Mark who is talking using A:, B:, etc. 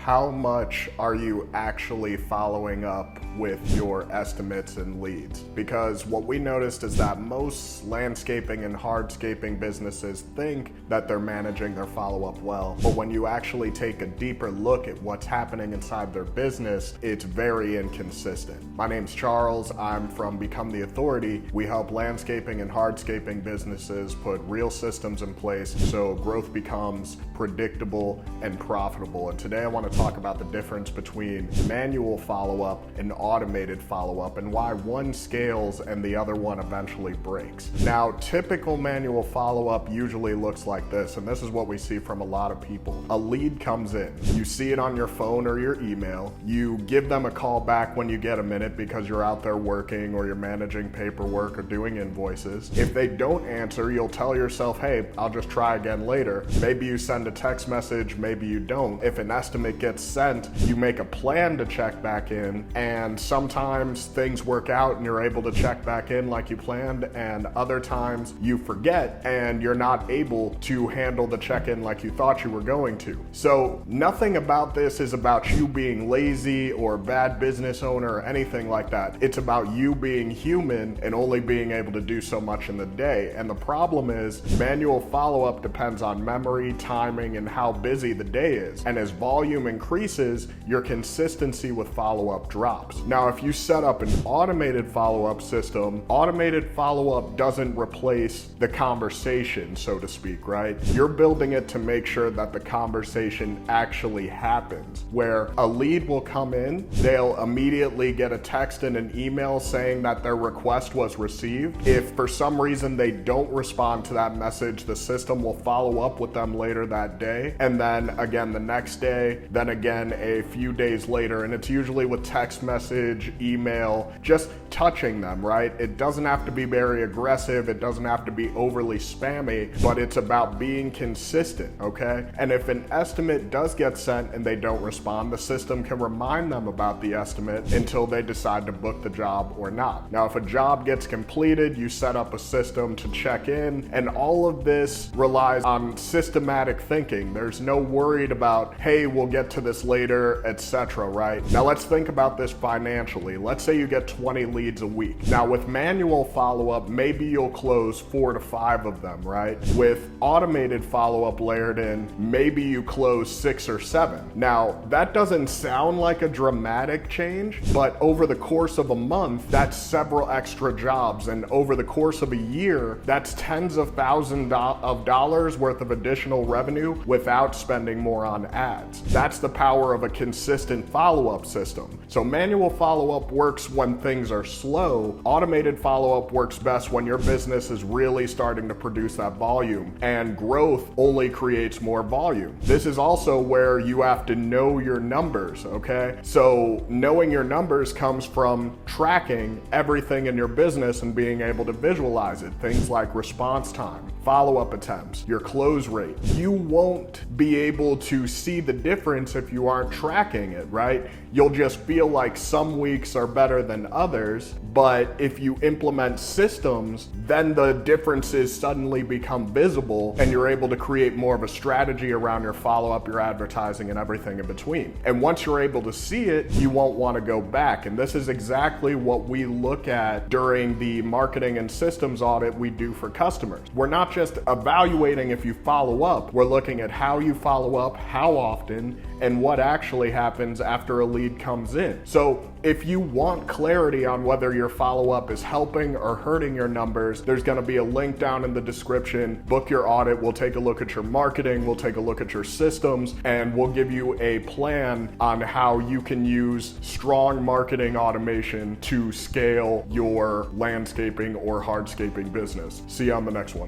A: how much are you actually following up with your estimates and leads? Because what we noticed is that most landscaping and hardscaping businesses think that they're managing their follow-up well, but when you actually take a deeper look at what's happening inside their business, it's very inconsistent. My name's Charles. I'm from Become the Authority. We help landscaping and hardscaping businesses put real systems in place so growth becomes predictable and profitable. And today I want to talk about the difference between manual follow-up and automated follow-up and why one scales and the other one eventually breaks. Now, typical manual follow-up usually looks like this, and this is what we see from a lot of people. A lead comes in, you see it on your phone or your email, you give them a call back when you get a minute because you're out there working or you're managing paperwork or doing invoices. If they don't answer, you'll tell yourself, hey, I'll just try again later. Maybe you send a text message, maybe you don't. If an estimate gets sent, you make a plan to check back in, and sometimes things work out and you're able to check back in like you planned, and other times you forget and you're not able to handle the check-in like you thought you were going to. So nothing about this is about you being lazy or a bad business owner or anything like that. It's about you being human and only being able to do so much in the day. And the problem is manual follow-up depends on memory, timing, and how busy the day is. And as volume increases, your consistency with follow-up drops. Now, if you set up an automated follow-up system, automated follow-up doesn't replace the conversation, so to speak, right? You're building it to make sure that the conversation actually happens, where a lead will come in, they'll immediately get a text and an email saying that their request was received. If for some reason they don't respond to that message, the system will follow up with them later that day, and then again the next day, then again a few days later, and it's usually with text message, email, just touching them, right? It doesn't have to be very aggressive, it doesn't have to be overly spammy, but it's about being consistent, okay? And if an estimate does get sent and they don't respond, the system can remind them about the estimate until they decide to book the job or not. Now, if a job gets completed, you set up a system to check in, and all of this relies on systematic thinking. There's no worried about, hey, we'll get to this later, etc., right? Now let's think about this financially. Let's say you get 20 leads a week. Now with manual follow-up, maybe you'll close 4 to 5 of them, right? With automated follow-up layered in, maybe you close 6 or 7. Now that doesn't sound like a dramatic change, but over the course of a month, that's several extra jobs, and over the course of a year, that's tens of thousands of dollars worth of additional revenue without spending more on ads. That's the power of a consistent follow-up system. So manual follow-up works when things are slow. Automated follow-up works best when your business is really starting to produce that volume, and growth only creates more volume. This is also where you have to know your numbers, okay? So knowing your numbers comes from tracking everything in your business and being able to visualize it. Things like response time, follow-up attempts, your close rate. You won't be able to see the difference if you aren't tracking it, right? You'll just feel like some weeks are better than others, but if you implement systems, then the differences suddenly become visible and you're able to create more of a strategy around your follow-up, your advertising, and everything in between. And once you're able to see it, you won't want to go back. And this is exactly what we look at during the marketing and systems audit we do for customers. We're not just evaluating if you follow up, we're looking at how you follow up, how often, and what actually happens after a lead comes in. So if you want clarity on whether your follow-up is helping or hurting your numbers, there's gonna be a link down in the description. Book your audit, we'll take a look at your marketing, we'll take a look at your systems, and we'll give you a plan on how you can use strong marketing automation to scale your landscaping or hardscaping business. See you on the next one.